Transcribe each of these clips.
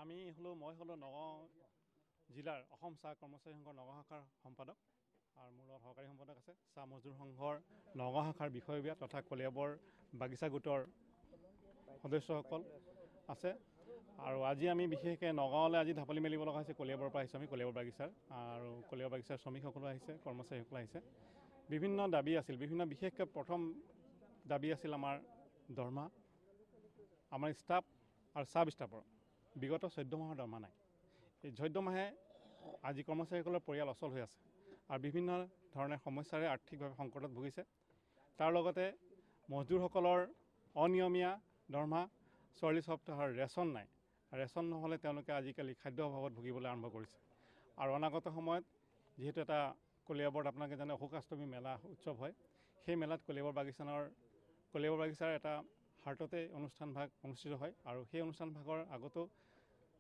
আমি মই হলো নগাঁও জিলাৰ অসম চাহ কৰ্মচাৰী সংঘৰ নগাঁও শাখাৰ সম্পাদক আৰু মোৰ লগত সহকাৰী সম্পাদক আছে চাহ মজদুৰ সংঘৰ নগাঁও শাখাৰ বিষয়ববীয়া তথা কলিয়াবৰ বাগিচা গোটৰ সদস্যসকল আছে আৰু আজি আমি বিশেষকৈ নগাঁৱলৈ আজি ঢাপলি মেলিব লগা হৈছে। কলিয়াবৰৰ পৰা আহিছোঁ আমি কলিয়াবৰ বাগিচাৰ আৰু কলিয়াবৰ বাগিচাৰ শ্ৰমিকসকলো আহিছে, কৰ্মচাৰীসকল আহিছে। বিভিন্ন দাবী আছিল, বিশেষকৈ প্ৰথম দাবী আছিল আমাৰ দৰমহা, আমাৰ ষ্টাফ আৰু চাব ষ্টাফৰ বিগত 14 মাহৰ দৰমহা নাই। এই 14 মাহে আজি কৰ্মচাৰীসকলৰ পৰিয়াল অচল হৈ আছে আৰু বিভিন্ন ধৰণৰ সমস্যাৰে আৰ্থিকভাৱে সংকটত ভুগিছে। তাৰ লগতে মজদুৰসকলৰ অনিয়মীয়া দৰমহা, 44 সপ্তাহৰ ৰেচন নাই। ৰেচন নহ'লে তেওঁলোকে আজিকালি খাদ্য অভাৱত ভুগিবলৈ আৰম্ভ কৰিছে। আৰু অনাগত সময়ত যিহেতু এটা কলিয়াবৰত আপোনালোকে জানে অশোকাষ্টমী মেলা উৎসৱ হয়, সেই মেলাত কলিয়াবৰ বাগিচাৰ এটা হাৰ্টতে অনুষ্ঠান ভাগ অনুষ্ঠিত হয় আৰু সেই অনুষ্ঠান ভাগৰ আগতো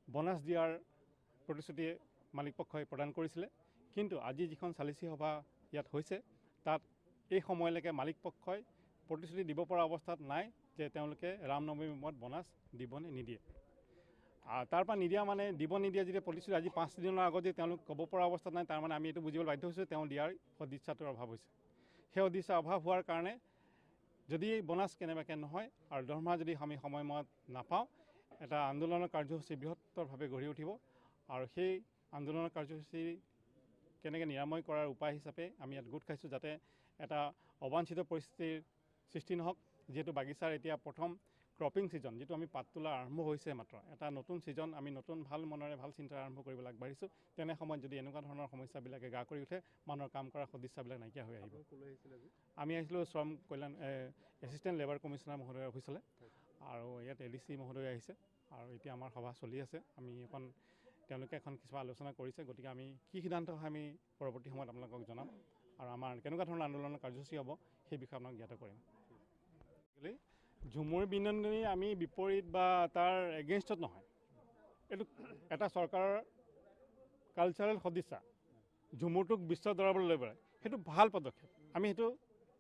বনাছ দিয়াৰ প্ৰতিশ্ৰুতি মালিকপক্ষই প্ৰদান কৰিছিলে। কিন্তু আজি যিখন চালিচি সভা ইয়াত হৈছে তাত এই সময়লৈকে মালিকপক্ষই প্ৰতিশ্ৰুতি দিব পৰা অৱস্থাত নাই যে তেওঁলোকে ৰামনৱমীৰ সময়ত বনাছ দিবনে নিদিয়ে। তাৰ পৰা নিদিয়া মানে দিব নিদিয়া যেতিয়া প্ৰতিশ্ৰুতি আজি 5 দিনৰ আগত যে তেওঁলোক ক'ব পৰা অৱস্থাত নাই, তাৰমানে আমি এইটো বুজিবলৈ বাধ্য হৈছোঁ তেওঁ দিয়াৰ সদিচ্ছাটোৰ অভাৱ হৈছে। সেই সদিচ্ছা অভাৱ হোৱাৰ কাৰণে যদি বনাছ কেনেবাকৈ নহয় আৰু দৰমহা যদি আমি সময়মত নাপাওঁ, এটা আন্দোলনৰ কাৰ্যসূচী বৃহত্তৰভাৱে গঢ়ি উঠিব আৰু সেই আন্দোলনৰ কাৰ্যসূচী কেনেকৈ নিৰাময় কৰাৰ উপায় হিচাপে আমি ইয়াত গোট খাইছোঁ, যাতে এটা অবাঞ্ছিত পৰিস্থিতিৰ সৃষ্টি নহওক। যিহেতু বাগিচাৰ এতিয়া প্ৰথম ক্ৰপিং ছিজন, যিটো আমি পাত তোলা আৰম্ভ হৈছে মাত্ৰ, এটা নতুন ছিজন, আমি নতুন ভাল মনেৰে ভাল চিন্তা আৰম্ভ কৰিবলৈ আগবাঢ়িছোঁ। তেনে সময়ত যদি এনেকুৱা ধৰণৰ সমস্যাবিলাকে গা কৰি উঠে, মানুহৰ কাম কৰাৰ সদিচ্ছাবিলাক নাইকিয়া হৈ আহিব। আমি আহিছিলোঁ শ্ৰম কল্যাণ এছিষ্টেণ্ট লেবাৰ কমিশ্যনাৰ মহোদয়ৰ অফিচলৈ আৰু ইয়াত ADC মহোদয় আহিছে আৰু এতিয়া আমাৰ সভা চলি আছে। তেওঁলোকে কিছুমান আলোচনা কৰিছে, গতিকে আমি কি সিদ্ধান্ত হয় আমি পৰৱৰ্তী সময়ত আপোনালোকক জনাম আৰু আমাৰ কেনেকুৱা ধৰণৰ আন্দোলনৰ কাৰ্যসূচী হ'ব সেই বিষয়ে আপোনাক জ্ঞাত কৰিম। ঝুমুৰ বিনন্দনী আমি বিপৰীত বা তাৰ এগেইনষ্টত নহয়, এইটো এটা চৰকাৰৰ কালচাৰেল সদিচ্ছা। ঝুমুৰটোক বিশ্ব দৰবাৰলৈ লৈ পেলাই সেইটো ভাল পদক্ষেপ, আমি সেইটো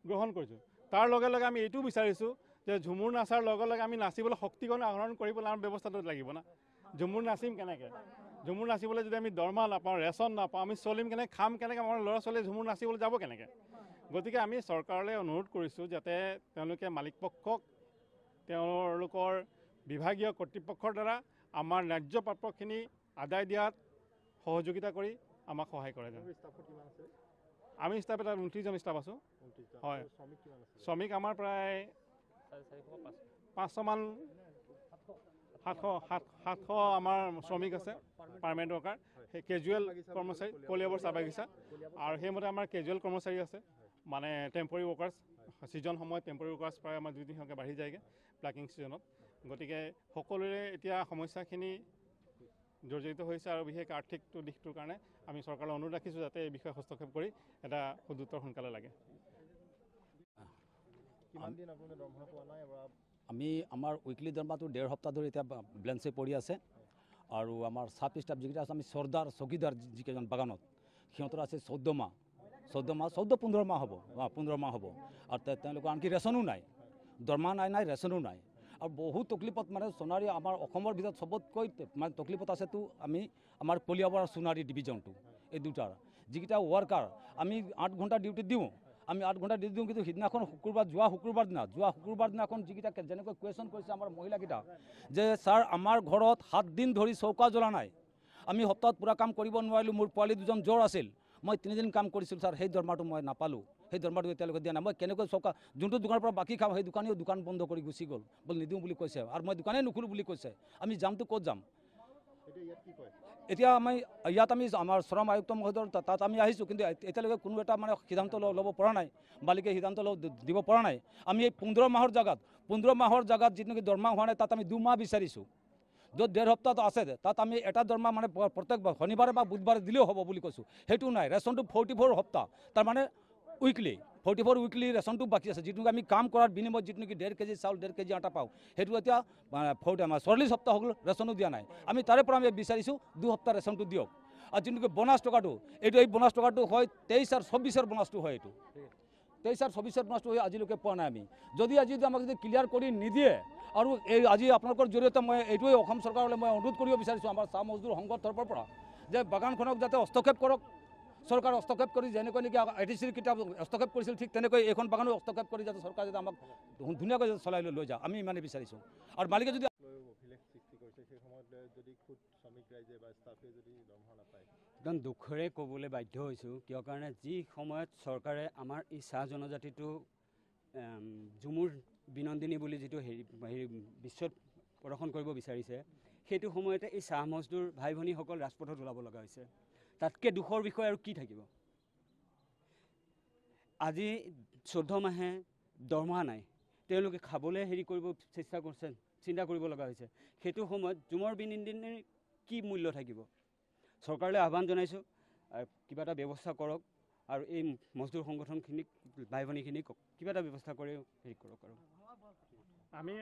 গ্ৰহণ কৰিছোঁ। তাৰ লগে লগে আমি এইটোও বিচাৰিছোঁ যে ঝুমুৰ নাচাৰ লগে লগে আমি নাচিবলৈ শক্তিকণ আহৰণ কৰিবলৈ আমাৰ ব্যৱস্থাটো লাগিব না। ঝুমুৰ নাচিম কেনেকৈ? ঝুমুৰ নাচিবলৈ যদি আমি দৰমহা নাপাওঁ, ৰেচন নাপাওঁ, আমি চলিম কেনেকৈ, খাম কেনেকৈ, আমাৰ ল'ৰা ছোৱালীয়ে ঝুমুৰ নাচিবলৈ যাব কেনেকৈ? গতিকে আমি চৰকাৰলৈ অনুৰোধ কৰিছোঁ যাতে তেওঁলোকে মালিকপক্ষক তেওঁলোকৰ বিভাগীয় কৰ্তৃপক্ষৰ দ্বাৰা আমাৰ ন্যায্য প্ৰাপ্যখিনি আদায় দিয়াত সহযোগিতা কৰি আমাক সহায় কৰে। আমি ষ্টাফ এটা 29জন ষ্টাফ আছোঁ। হয়, শ্ৰমিক আমাৰ প্ৰায় 500মান 700 আমাৰ শ্ৰমিক আছে, পাৰ্মানেণ্ট ৱৰ্কাৰ, সেই কেজুৱেল কৰ্মচাৰী কলিয়াবৰ চাহ বাগিচা, আৰু সেইমতে আমাৰ কেজুৱেল কৰ্মচাৰী আছে, মানে টেম্পৰাৰী ৱৰ্কাৰ্ছ। ছিজন সময়ত টেম্পৰাৰী ৱৰ্কাৰ্ছ প্ৰায় আমাৰ 2-3 সংখ্যা বাঢ়ি যায়গৈ প্লাকিং ছিজনত। গতিকে সকলোৰে এতিয়া সমস্যাখিনি জৰ্জৰিত হৈছে আৰু বিশেষকৈ আৰ্থিক দিশটোৰ কাৰণে আমি চৰকাৰলৈ অনুৰোধ ৰাখিছোঁ যাতে এই বিষয়ে হস্তক্ষেপ কৰি এটা সদুত্তৰ সোনকালে লাগে। আমি আমাৰ উইকলি দৰমহাটো 1.5 সপ্তাহ ধৰি এতিয়া বেলেঞ্চে পৰি আছে আৰু আমাৰ চাব ষ্টাফ যিকেইটা আছে, আমি চৰ্দাৰ চকীদাৰ যিকেইজন বাগানত, সিহঁতৰ আছে 14 মাহ 15 মাহ হ'ব, 15 মাহ হ'ব। আৰু তেওঁলোকৰ আনকি ৰেচনো নাই, দৰমহা নাই, ৰেচনো নাই। আৰু বহুত তকলিফত, মানে সোণাৰী আমাৰ অসমৰ ভিতৰত চবতকৈ মানে তকলিফত আছেতো আমি আমাৰ কলিয়াবৰ আৰু সোণাৰী ডিভিজনটো, এই দুটাৰ যিকেইটা ৱৰ্কাৰ আমি 8 ঘণ্টা ডিউটি দিওঁ, আমি 8 ঘণ্টা ডিউটি দিওঁ। কিন্তু সিদিনাখন যোৱা শুক্ৰবাৰ দিনাখন যিকেইটা যেনেকৈ কুৱেশ্যন কৰিছে আমাৰ মহিলাকেইটা যে ছাৰ আমাৰ ঘৰত 7 দিন ধৰি চৌকা জ্বলা নাই, আমি সপ্তাহত পূৰা কাম কৰিব নোৱাৰিলোঁ, মোৰ পোৱালি 2জন জ্বৰ আছিল, মই 3 দিন কাম কৰিছিলোঁ ছাৰ, সেই দৰমহাটো মই নাপালোঁ, সেই দৰমহাটো এতিয়ালৈকে দিয়া নাই। মই কেনেকৈ চৌকা, যোনটো দোকানৰ পৰা বাকী খাওঁ সেই দোকানীও দোকান বন্ধ কৰি গুচি গ'ল, বোলে নিদিওঁ বুলি কৈছে, আৰু মই দোকানেই নুখোলোঁ বুলি কৈছে। আমি যামতো ক'ত যাম? এতিয়া ইয়াত আমি আমাৰ শ্ৰম আয়ুক্ত মহোদয়ৰ তাত আমি আহিছোঁ, কিন্তু এতিয়ালৈকে কোনো এটা মানে সিদ্ধান্ত ল'ব পৰা নাই, মালিকে সিদ্ধান্ত দিব পৰা নাই। আমি এই 15 মাহৰ জাগাত যিটো নেকি দৰমহা হোৱা নাই, তাত আমি 2 মাহ বিচাৰিছোঁ। য'ত 1.5 সপ্তাহ আছে তাত আমি এটা দৰমহা মানে প্ৰত্যেক শনিবাৰে বা বুধবাৰে দিলেও হ'ব বুলি কৈছোঁ, সেইটো নাই। ৰেচনটো 44 সপ্তাহ, তাৰমানে উইকলি 44 উইকলি ৰেচনটো বাকী আছে, যিটো আমি কাম কৰাৰ বিনিময়ত যিটো নেকি 1.5 কেজি চাউল 1.5 কেজি আটা পাওঁ, সেইটো এতিয়া 44 সপ্তাহ হ'ল ৰেচনো দিয়া নাই। আমি তাৰে পৰা আমি বিচাৰিছোঁ 2 সপ্তাহ ৰেচনটো দিয়ক। আৰু যিটো নেকি বোনাছ টকাটো, এই বোনাছ টকাটো হয় 23 আৰু 24 বনাছটো হয়, এইটো 23 আৰ 24 মাসটো আজিলৈকে পোৱা নাই আমি যদি আমাক যদি ক্লিয়াৰ কৰি নিদিয়ে আৰু এই আজি আপোনালোকৰ জৰিয়তে মই এইটোৱে অসম চৰকাৰলৈ মই অনুৰোধ কৰিব বিচাৰিছোঁ আমাৰ চাহ মজদুৰ সংঘৰ তৰফৰ পৰা যে বাগানখনক যাতে হস্তক্ষেপ কৰক চৰকাৰ হস্তক্ষেপ কৰি যেনেকৈ নেকি ITCৰ কিতাপ হস্তক্ষেপ কৰিছিল ঠিক তেনেকৈ এইখন বাগানো হস্তক্ষেপ কৰি যাতে চৰকাৰে যাতে আমাক ধুনীয়াকৈ চলাই লৈ যাওক আমি ইমানেই বিচাৰিছোঁ আৰু মালিকে যদি একদম দুখেৰে ক'বলৈ বাধ্য হৈছোঁ কিয় কাৰণে যি সময়ত চৰকাৰে আমাৰ এই চাহ জনজাতিটো ঝুমুৰ বিনন্দিনী বুলি যিটো হেৰি বিশ্বত প্ৰদৰ্শন কৰিব বিচাৰিছে সেইটো সময়তে এই চাহ মজদুৰ ভাই ভনীসকল ৰাজপথত ওলাব লগা হৈছে তাতকৈ দুখৰ বিষয় আৰু কি থাকিব আজি 14 মাহে দৰমহা নাই তেওঁলোকে খাবলৈ হেৰি কৰিব চেষ্টা কৰিছে চিন্তা কৰিব লগা হৈছে সেইটো সময়ত ঝুমুৰ বিনন্দিনীৰ কি মূল্য থাকিব চৰকাৰলৈ আহ্বান জনাইছোঁ কিবা এটা ব্যৱস্থা কৰক আৰু এই মজদুৰ সংগঠনখিনিক ভাই ভনীখিনিক কিবা এটা ব্যৱস্থা কৰি হেৰি কৰক আৰু আমি